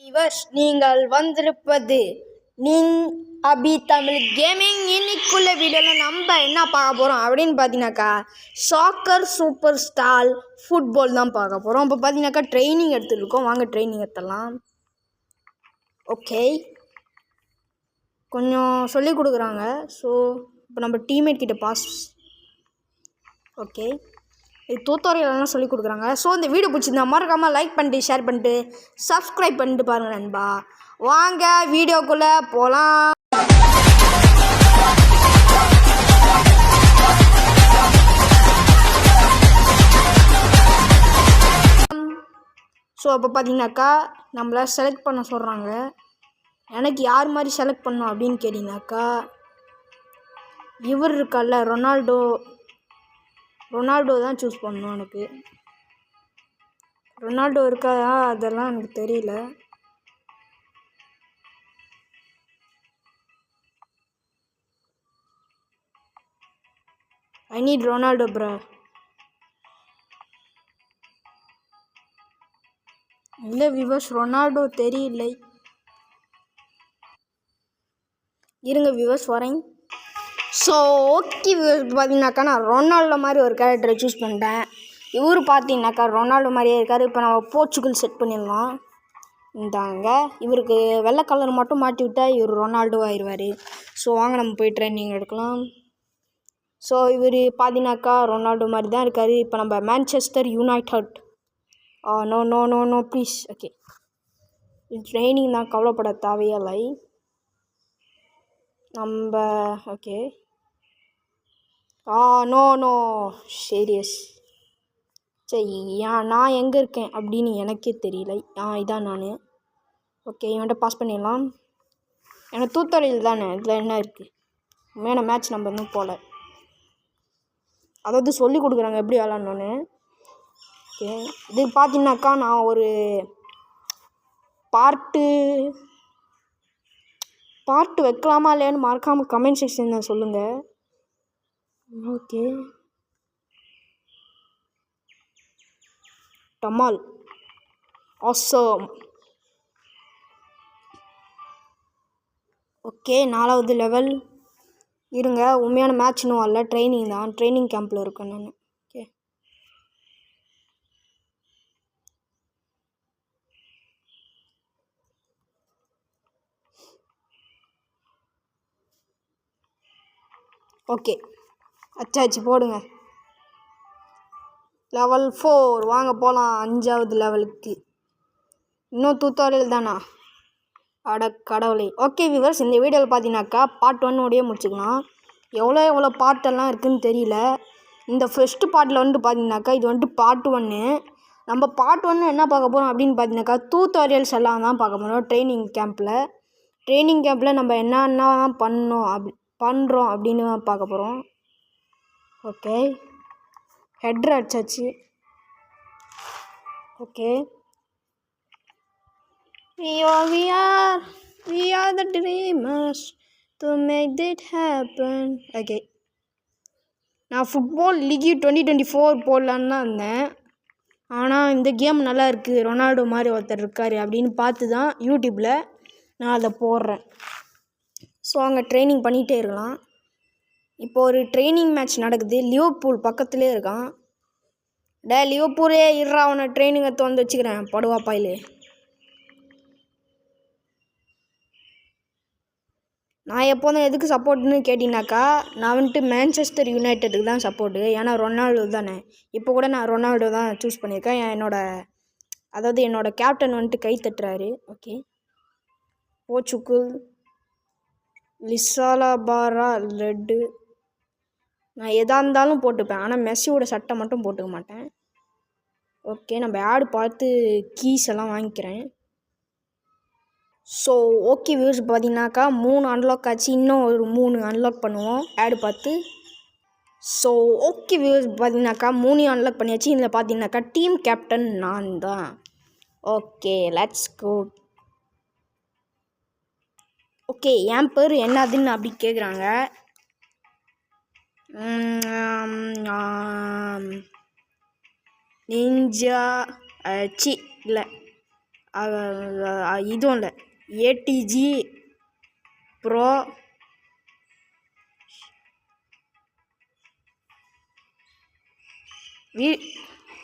Viewers நீங்கள் வந்திருப்பது நின் அபி தமிழ் கேமிங். இன்னைக்குள்ள வீடியோவில் நம்ம என்ன பார்க்க போகிறோம் அப்படின்னு பார்த்தீங்கன்னாக்கா சாக்கர் சூப்பர் ஸ்டார் ஃபுட்பால் தான் பார்க்க போகிறோம். இப்போ பார்த்தீங்கன்னாக்கா ட்ரைனிங் எடுத்துருக்கோம். வாங்க ட்ரைனிங் எடுத்துடலாம். ஓகே, கொஞ்சம் சொல்லி கொடுக்குறாங்க. ஸோ இப்போ நம்ம டீம்மேட் கிட்ட பாஸ். ஓகே, இது தூத்துறையிலலாம் சொல்லி கொடுக்குறாங்க. ஸோ இந்த வீடியோ பிடிச்சிருந்தா மறக்காமல் லைக் பண்ணிட்டு ஷேர் பண்ணிட்டு சப்ஸ்கிரைப் பண்ணிட்டு பாருங்கள் நண்பா. வாங்க வீடியோக்குள்ளே போகலாம். ஸோ அப்போ பார்த்தீங்கன்னாக்கா நம்மளை செலக்ட் பண்ண சொல்கிறாங்க. எனக்கு யார் மாதிரி செலக்ட் பண்ணோம் அப்படின்னு கேட்டிங்கனாக்கா இவர் இருக்கார்ல ரொனால்டோ தான் சூஸ் பண்ணணும். எனக்கு ரொனால்டோ இருக்காதா அதெல்லாம் எனக்கு தெரியல. I need Ronaldo bro. இல்லை விவர்ஸ், ரொனால்டோ தெரியலை. இருங்க விவர்ஸ் வரேன். ஸோ ஓகே விவர்ஸ், பார்த்தீங்கன்னாக்கா நான் ரொனால்டோ மாதிரி ஒரு கேரக்டரை சூஸ் பண்ணிட்டேன். இவர் பார்த்தீங்கன்னாக்கா ரொனால்டோ மாதிரியே இருக்கார். இப்போ நம்ம போர்ச்சுகல் செட் பண்ணிடலாம். இந்தாங்க, இவருக்கு வெள்ளை கலர் மட்டும் மாட்டி விட்டால் இவர் ரொனால்டோ ஆயிடுவார். ஸோ வாங்க நம்ம போய் ட்ரைனிங் எடுக்கலாம். ஸோ இவர் பார்த்தீங்கன்னாக்கா ரொனால்டோ மாதிரி தான் இருக்கார். இப்போ நம்ம Manchester United. No no no no please. Okay, training தான், கவலைப்பட தேவையில்லை. நம்ம ஓகே. No no serious. சரி, நான் எங்கே இருக்கேன் அப்படின்னு எனக்கே தெரியல. இதான் நான். ஓகே, இவன்கிட்ட பாஸ் பண்ணிடலாம். எனக்கு தூத்துறையில் தானே, இதில் என்ன இருக்குது? மேலே மேட்ச் நம்ம இன்னும் போகல. அதாவது சொல்லி கொடுக்குறாங்க எப்படி விளாட்ணுன்னு. ஓகே, இது பார்த்தீங்கன்னாக்கா நான் ஒரு பார்ட்டு வைக்கலாமா இல்லையான்னு மறக்காமல் கமெண்ட் செக்ஷனில் சொல்லுங்கள். ஓகே, டமால் ஆசம். ஓகே, 4வது லெவல். இருங்க, உண்மையான மேட்ச் இன்னும் வரல, ட்ரைனிங் தான். ட்ரைனிங் கேம்பில் இருக்கேன் நான். ஓகே, ஓகே அச்சாச்சு, போடுங்க. லெவல் 4 வாங்க போகலாம். 5வது லெவலுக்கு. இன்னும் தூத்துறையில் தானா? அட கடவுளே. ஓகே விவர்ஸ், இந்த வீடியோவில் பார்த்தீங்கன்னாக்கா பார்ட் 1 முடிச்சுக்கலாம். எவ்வளோ பார்ட்டெல்லாம் இருக்குதுன்னு தெரியல. இந்த ஃபஸ்ட்டு பார்ட்டில் வந்துட்டு பார்த்தீங்கன்னாக்கா இது வந்துட்டு பார்ட் 1. நம்ம பார்ட் 1 என்ன பார்க்க போகிறோம் அப்படின்னு பார்த்தீங்கன்னாக்கா டியூட்டோரியல்ஸ் எல்லாம் தான் பார்க்க போகிறோம். ட்ரைனிங் கேம்பில் நம்ம என்னென்ன பண்ணுறோம் அப்படின்னு பார்க்க போகிறோம். ஓகே, ஹெட்ரு அடிச்சாச்சு. Okay, we are the dreamers to make it happen. Okay, நான் ஃபுட்பால் லீக் 2024 போடலான்னு தான் இருந்தேன். ஆனால் இந்த கேம் நல்லா இருக்குது, ரொனால்டோ மாதிரி ஒருத்தர் இருக்கார் அப்படின்னு பார்த்து தான் யூடியூப்பில் நான் அதை போடுறேன். ஸோ அங்கே ட்ரைனிங் பண்ணிகிட்டே இருக்கலாம். இப்போ ஒரு ட்ரைனிங் மேட்ச் நடக்குது. லிவர்பூல் பக்கத்துலேயே இருக்கான். லிவர்பூலே இருறா, அவனை ட்ரைனிங்கை வந்து வச்சுக்கிறேன் படுவாப்பாயிலே. நான் எப்போதும் எதுக்கு சப்போர்ட்னு கேட்டிங்கனாக்கா நான் வந்துட்டு மான்செஸ்டர் யுனைடெட்டுக்கு தான் சப்போர்ட்டு. ஏன்னா ரொனால்டோ தானே. இப்போ கூட நான் ரொனால்டோ தான் சூஸ் பண்ணியிருக்கேன். என்னோட கேப்டன் வந்துட்டு கை தட்டுறாரு. ஓகே, போர்ச்சுகல் லிசாலாபாரா ரெட்டு. நான் எதாக இருந்தாலும் போட்டுப்பேன், ஆனால் மெஸ்ஸியோட சட்டை மட்டும் போட்டுக்க மாட்டேன். ஓகே, நம்ம ஆடு பார்த்து கீஸ் எல்லாம் வாங்கிக்கிறேன். ஸோ ஓகே வியூஸ், பார்த்தீங்கன்னாக்கா 3 அன்லாக் ஆச்சு. இன்னும் ஒரு 3 அன்லாக் பண்ணுவோம் ஆடு பார்த்து. ஸோ ஓகே வியூஸ், பார்த்தீங்கன்னாக்கா 3 அன்லாக் பண்ணியாச்சு. இதில் பார்த்தீங்கன்னாக்கா டீம் கேப்டன் நான் தான். Okay, let's go. ஓகே, என் பேர் என்னதுன்னு அப்படி கேட்குறாங்க. நிஞ்சா இல்லை இதுவும் இல்லை, ஏடிஜி ப்ரோ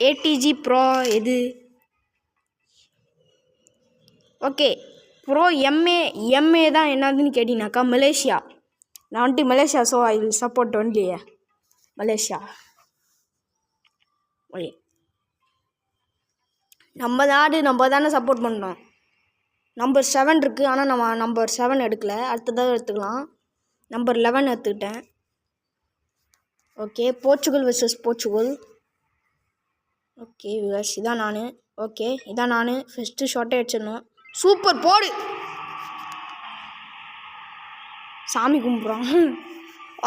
ஏடிஜி ப்ரோ எது? ஓகே, ப்ரோ எம்ஏ தான் என்னதுன்னு கேட்டிங்கனாக்கா மலேசியா. நான் வந்துட்டு Malaysia, so I will support only Malaysia. Okay, நம்ம நாடு நம்ம தானே சப்போர்ட் பண்ணுறோம். நம்பர் 7 இருக்குது, ஆனால் நம்ம நம்பர் 7 எடுக்கலை, அடுத்ததாக எடுத்துக்கலாம். நம்பர் 11 எடுத்துக்கிட்டேன். Okay, Portugal versus Portugal. Okay viewers, இதான் நான். ஓகே, இதான் நான். ஃபஸ்ட்டு ஷார்ட்டே அடிச்சிடணும். சூப்பர், போடு. சாமி கும்பிட்றோம்.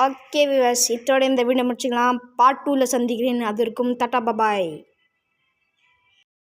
ஓகே வியூவர்ஸ், இதோட இந்த வீடியோ முடிச்சுக்கலாம். பார்ட் 2ல் சந்திக்கிறேன். அது இருக்கும். டாடா பாய்.